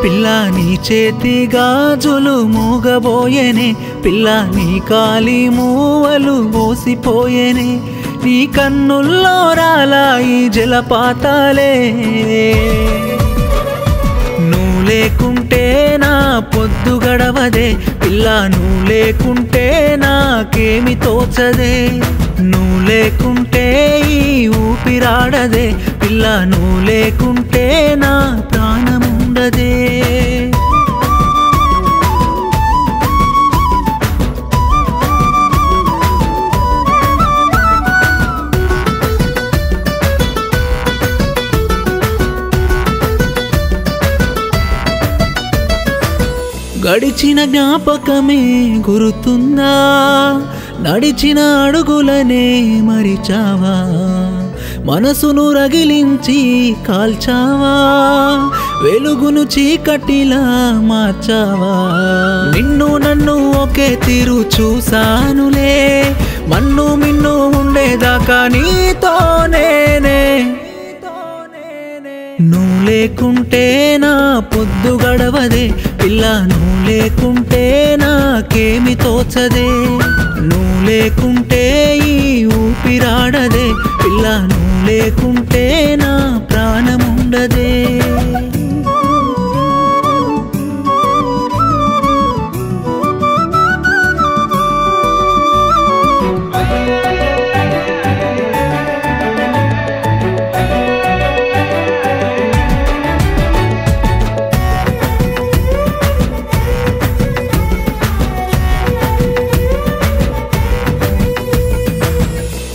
పిల్ల నీ చేతి గాజులు మూగబోయేనే పిల్ల నీ కాలి మూవలు మోసిపోయేనే నీ కన్నుల్లో రాలాయి జలపాతాలే నువ్వు లేకుంటే నా పొద్దు గడవదే పిల్ల నువ్వు లేకుంటే నాకేమి తోచదే నువ్వు లేకుంటే ఈ ఊపిరాడదే పిల్ల నువ్వు లేకుంటే నా ప్రాణముండదే గడిచిన జ్ఞాపకమే గుర్తుందా నడిచిన అడుగులనే మరిచావా మనసును రగిలించి కాల్చావా వెలుగును చీకటిలా మార్చావా నిన్ను నన్ను ఒకే తీరు చూసానులే మన్ను మిన్ను ఉండేదాకా నీతోనేనే నువ్వు లేకుంటే నా పొద్దు గడవదే పిల్ల నువ్వు లేకుంటే నాకేమి తోచదే నువ్వు లేకుంటే ఈ ఊపిరాడదే పిల్ల నువ్వు లేకుంటే నా ప్రాణముండదే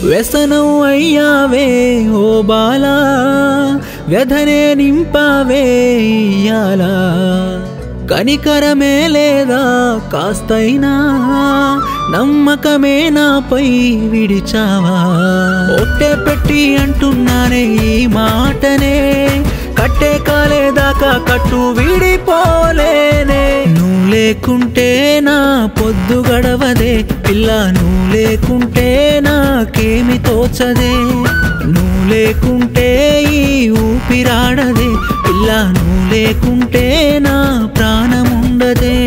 వ్యసనం అయ్యావే ఓ బాలా వ్యధనే నింపావే ఇయ్యాలా కనికరమే లేదా కాస్తైనా నమ్మకమే నాపై విడిచావా ఒట్టే పెట్టి అంటున్నానే ఈ మాటనే కట్టే కాలేదాకా కట్టు విడిపోలేనే నువ్వు లేకుంటే నా పొద్దు గడవదే పిల్ల నువ్వు లేకుంటే నాకేమి తోచదే నువ్వు లేకుంటే ఈ ఊపిరాడదే పిల్ల నువ్వు లేకుంటే నా ప్రాణముండదే